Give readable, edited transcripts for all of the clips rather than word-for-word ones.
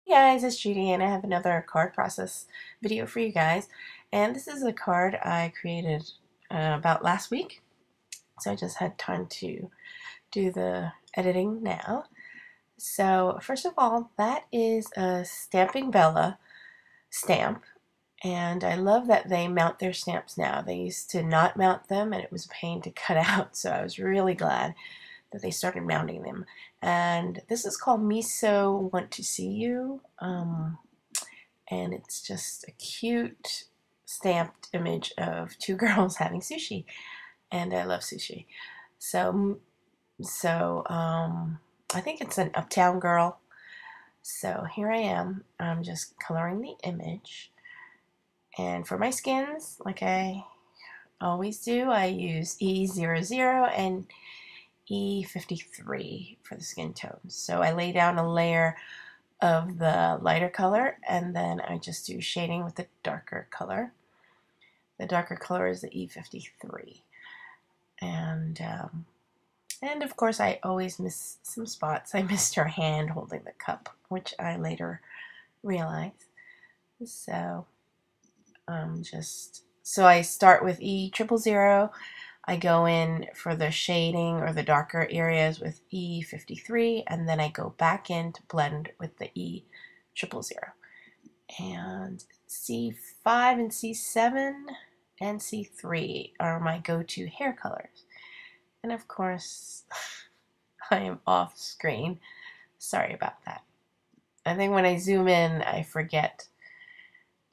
Hey guys, it's Judy and I have another card process video for you guys. And this is a card I created about last week. So I just had time to do the editing now. So first of all, that is a Stamping Bella stamp. And I love that they mount their stamps now. They used to not mount them and it was a pain to cut out. So I was really glad that they started mounting them. And this is called Miso Want to See You. And it's just a cute stamped image of two girls having sushi, and I love sushi. So, so I think it's an Uptown Girl. So here I am. I'm just coloring the image, and for my skins, like I always do, I use E00 and E53 for the skin tones. So I lay down a layer of the lighter color and then I just do shading with the darker color. The darker color is the E53. And of course I always miss some spots. I missed her hand holding the cup, which I later realized. So so I start with E000. I go in for the shading or the darker areas with E53, and then I go back in to blend with the E000. And C5 and C7 and C3 are my go-to hair colors. And of course, I am off screen. Sorry about that. I think when I zoom in, I forget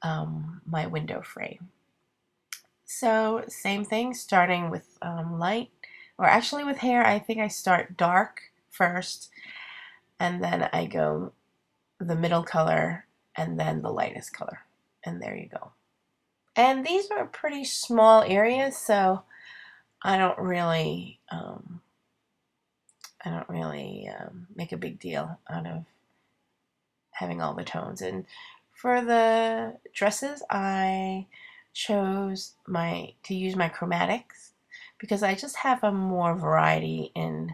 my window frame. So same thing, starting with light, or actually with hair, I think I start dark first, and then I go the middle color, and then the lightest color, and there you go. And these are pretty small areas, so I don't really make a big deal out of having all the tones. And for the dresses, I chose to use my chromatics because I just have a more variety in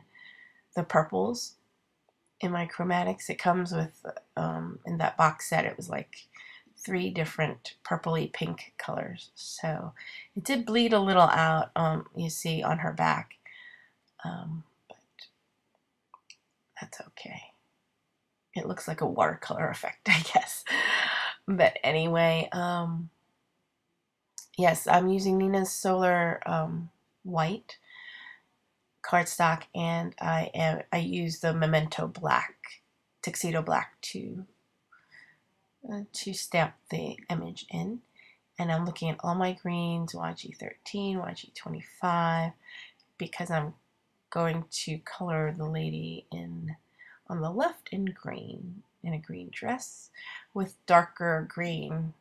the purples in my chromatics. It comes with in that box set it was like 3 different purpley pink colors, so it did bleed a little out, you see on her back, but that's okay. It looks like a watercolor effect, I guess. But anyway, yes, I'm using Nina's Solar white cardstock, and I use the Memento black, tuxedo black to stamp the image in. And I'm looking at all my greens, YG13, YG25, because I'm going to color the lady in on the left in green, in a green dress with darker green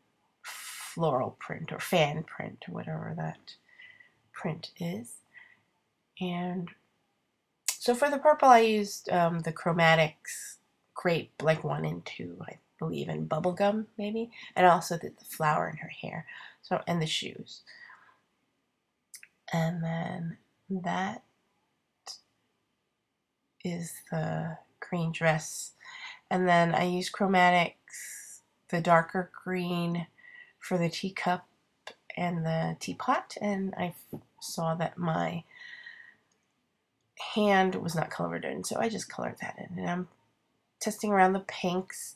floral print or fan print or whatever that print is. And so for the purple I used the Chromatics Grape, like 1 and 2, I believe, in bubblegum maybe, and I also did the flower in her hair, so, and the shoes. And then that is the green dress. And then I use Chromatics, the darker green for the teacup and the teapot, and I saw that my hand was not colored in, so I just colored that in. And I'm testing around the pinks,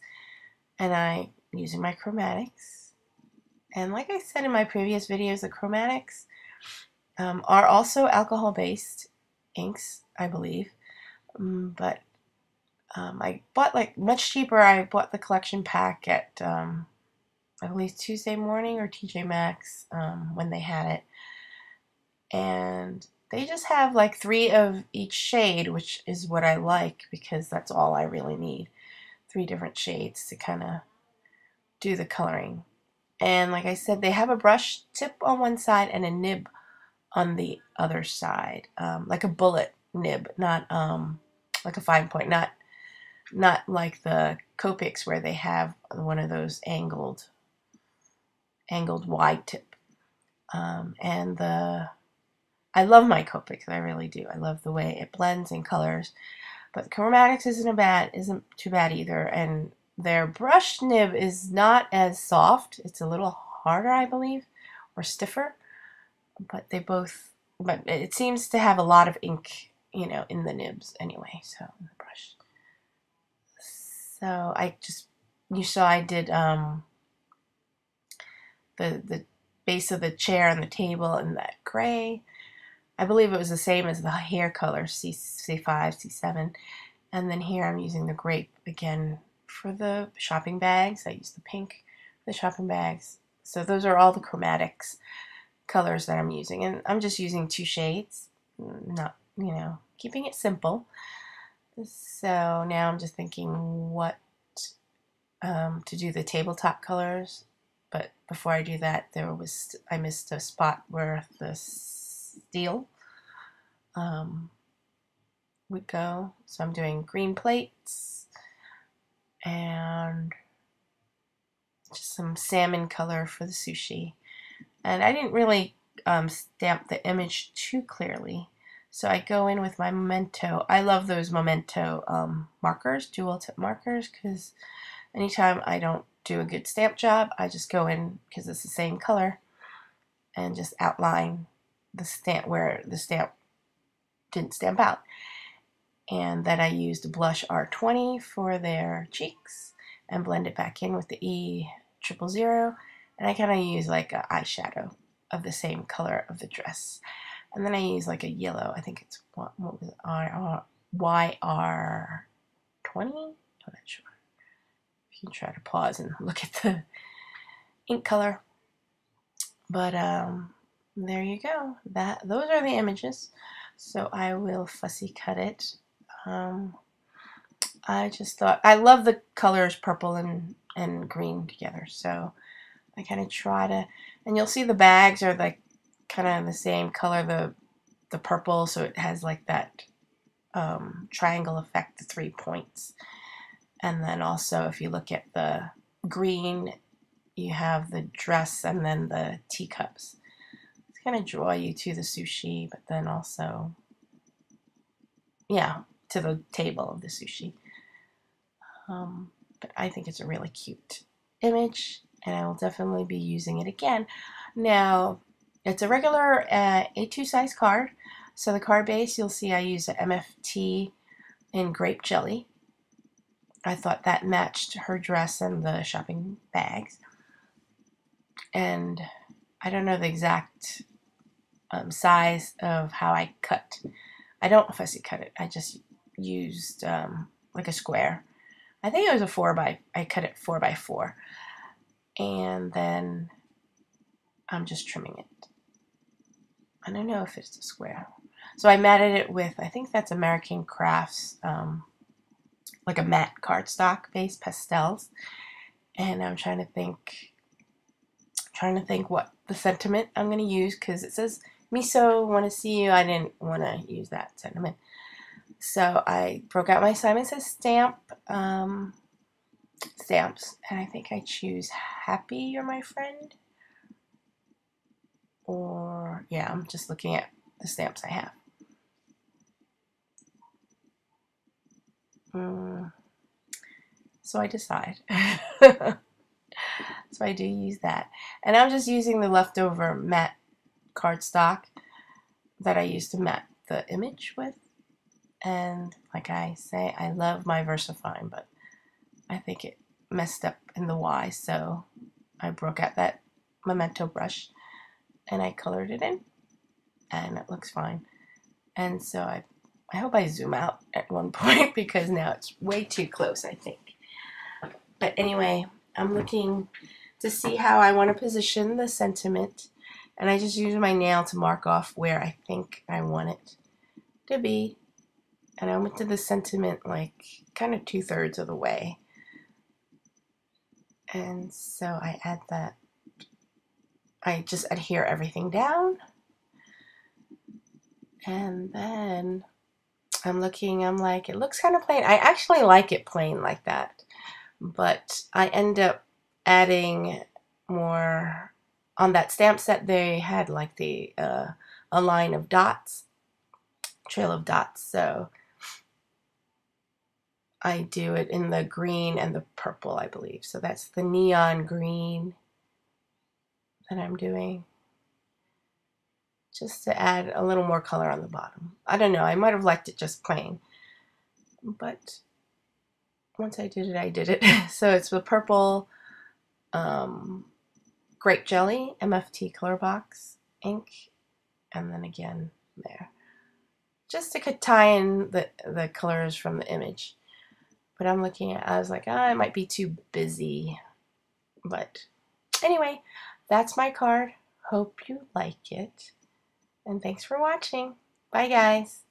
and I'm using my chromatics. And like I said in my previous videos, the chromatics are also alcohol-based inks, I believe, but I bought, like, much cheaper. I bought the collection pack at I believe Tuesday Morning or TJ Maxx when they had it, and they just have like 3 of each shade, which is what I like because that's all I really need. 3 different shades to kind of do the coloring. And like I said, they have a brush tip on one side and a nib on the other side, like a bullet nib, not like a fine point, not like the Copics where they have one of those angled wide tip. And I love my Copics, I really do. I love the way it blends in colors. But chromatics isn't too bad either, and their brush nib is not as soft. It's a little harder, I believe, or stiffer. But but it seems to have a lot of ink, you know, in the nibs anyway. So in the brush. So you saw I did the base of the chair and the table in that gray. I believe it was the same as the hair color, C5, C7. And then here I'm using the grape again for the shopping bags. I used the pink for the shopping bags. So those are all the chromatics colors that I'm using. And I'm just using 2 shades, not, you know, keeping it simple. So now I'm just thinking what to do the tabletop colors. But before I do that, I missed a spot where the steel would go. So I'm doing green plates and just some salmon color for the sushi. And I didn't really stamp the image too clearly. So I go in with my Memento. I love those Memento markers, dual tip markers, because anytime I don't do a good stamp job, I just go in, because it's the same color, and just outline the stamp where the stamp didn't stamp out. And then I used blush R20 for their cheeks and blend it back in with the E000. And I kind of use like an eyeshadow of the same color of the dress. And then I use like a yellow, I think it's, what was it, YR20? I'm not sure. You can try to pause and look at the ink color. But there you go. Those are the images. So I will fussy cut it. I just thought, I love the colors purple and green together. So I kind of try to, and you'll see the bags are like kind of the same color, the purple, so it has like that triangle effect, the 3 points. And then also if you look at the green, you have the dress and then the teacups. It's going to draw you to the sushi, but then also, yeah, to the table of the sushi. But I think it's a really cute image, and I will definitely be using it again. Now, it's a regular A2 size card. So the card base, you'll see I use a MFT in grape jelly. I thought that matched her dress and the shopping bags. And I don't know the exact size of how I cut. I don't fussy cut it. I just used like a square. I think it was I cut it 4x4. And then I'm just trimming it. I don't know if it's a square. So I matted it with, I think that's American Crafts, like a matte cardstock base pastels. And I'm trying to think what the sentiment I'm going to use, because it says, Miso, want to see you. I didn't want to use that sentiment. So I broke out my Simon Says stamps, and I think I choose Happy You're My Friend. Or, yeah, I'm just looking at the stamps I have. So I decide. So I do use that. And I'm just using the leftover matte cardstock that I used to matte the image with. And like I say, I love my VersaFine, but I think it messed up in the Y, so I broke out that Memento brush and I colored it in, and it looks fine. And so I hope I zoom out at one point, because now it's way too close, I think. But anyway, I'm looking to see how I want to position the sentiment, and I just use my nail to mark off where I think I want it to be. And I went to the sentiment like kind of 2/3 of the way. And so I add that. I just adhere everything down. And then I'm like, it looks kind of plain. I actually like it plain like that. But I end up adding more. On that stamp set, they had like a line of dots, trail of dots. So I do it in the green and the purple, I believe. So that's the neon green that I'm doing, just to add a little more color on the bottom. I don't know, I might have liked it just plain, but once I did it, I did it. So it's the purple grape jelly, MFT color box ink, and then again there, just to tie in the colors from the image. But I'm looking at, I was like, oh, it might be too busy. But anyway, that's my card. Hope you like it. And thanks for watching. Bye, guys.